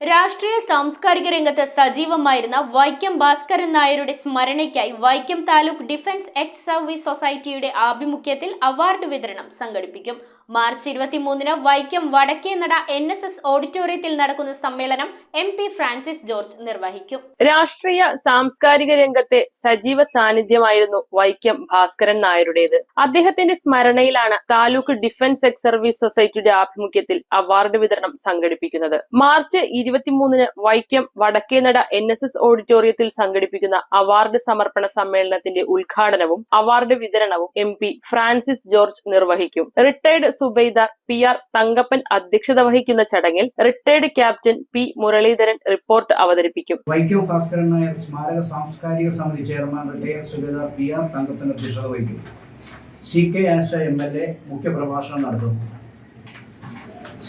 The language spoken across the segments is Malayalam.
രാഷ്ട്രീയ സാംസ്കാരിക രംഗത്ത് സജീവമായിരുന്ന വൈക്കം ഭാസ്കരൻ നായരുടെ സ്മരണയ്ക്കായി Vaikom taluk defence ex service സൊസൈറ്റിയുടെ ആഭിമുഖ്യത്തിൽ അവാർഡ് വിതരണം സംഘടിപ്പിക്കും. മാർച്ച് 23-ന് വൈക്കം വടക്കേനട NSS ഓഡിറ്റോറിയത്തിൽ നടക്കുന്ന സമ്മേളനം MP ഫ്രാൻസിസ് ജോർജ് നിർവഹിക്കും. രാഷ്ട്രീയ സാംസ്കാരിക രംഗത്തെ സജീവ സാന്നിധ്യമായിരുന്നു വൈക്കം ഭാസ്കരൻ നായരുടേത്. അദ്ദേഹത്തിന്റെ സ്മരണയിലാണ് താലൂക്ക് ഡിഫൻസ് എക്സ് സർവീസ് സൊസൈറ്റിയുടെ ആഭിമുഖ്യത്തിൽ അവാർഡ് വിതരണം സംഘടിപ്പിക്കുന്നത്. മാർച്ച് 23-ന് വൈക്കം വടക്കേനട NSS ഓഡിറ്റോറിയത്തിൽ സംഘടിപ്പിക്കുന്ന അവാർഡ് സമർപ്പണ സമ്മേളനത്തിന്റെ ഉദ്ഘാടനവും അവാർഡ് വിതരണവും MP ഫ്രാൻസിസ് ജോർജ് നിർവഹിക്കും. റിട്ടയർഡ് സുബൈദാർ PR തങ്കപ്പൻ അധ്യക്ഷത വഹിക്കുന്ന ചടങ്ങിൽ retired captain P Muraleedharan report അവതരിപ്പിക്കും. വൈക്കം ഭാസ്കരൻ നായർ സ്മാരക സാംസ്കാരിക സമിതി chairman retired subedar PR Thankappan അധ്യക്ഷത വഹിക്കും. CK ആശ MLA മുഖ്യപ്രഭാഷണം നടത്തും.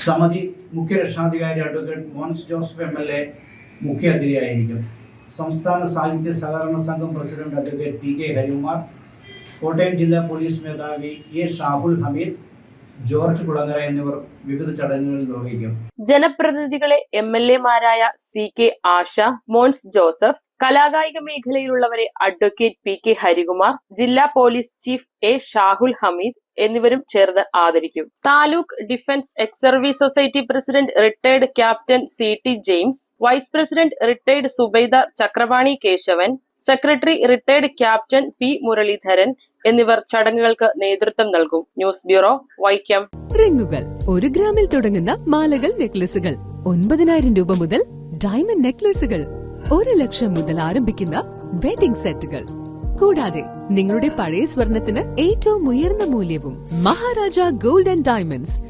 സമിതി മുഖ്യ രക്ഷാധികാരി അഡ്വക്കേറ്റ് മോൻസ് ജോസഫ് MLA മുഖ്യ അതിഥിയായിരിക്കും. സംസ്ഥാന സാഹിത്യ സഹകരണ സംഘം president advocate PK Harikumar, Kottayam ജില്ലാ പോലീസ് മേധാവി A ഷാഹുൽ ഹമീദ്, ജോർജ് കുളങ്ങര എന്നിവർ വിവിധ ചടങ്ങുകളിൽ നിർവഹിക്കും. ജനപ്രതിനിധികളെ MLA-മാരായ CK ആശ, മോൻസ് ജോസഫ്, കലാകായിക മേഖലയിലുള്ളവരെ അഡ്വക്കേറ്റ് PK ഹരികുമാർ, ജില്ലാ police chief A Shahul Hameed എന്നിവരും ചേർന്ന് ആദരിക്കും. Taluk defence ex service society president retired captain CT James, vice president retired subedar Chakrapani Kesavan, secretary retired captain P Muraleedharan എന്നിവർ ചടങ്ങുകൾക്ക് നേതൃത്വം നൽകും. News bureau, Vaikom. റിങ്ങുകൾ 1 ഗ്രാമിൽ തുടങ്ങുന്ന മാലകൾ, നെക്ലസുകൾ 9,000 രൂപ മുതൽ ഡയമണ്ട് നെക്ലസുകൾ 1 ലക്ഷം മുതൽ ആരംഭിക്കുന്ന വെഡിംഗ് സെറ്റുകൾ, കൂടാതെ നിങ്ങളുടെ പഴയ സ്വർണത്തിന് ഏറ്റവും ഉയർന്ന മൂല്യവും മഹാരാജ ഗോൾഡ് ആൻഡ് ഡയമണ്ട്സ്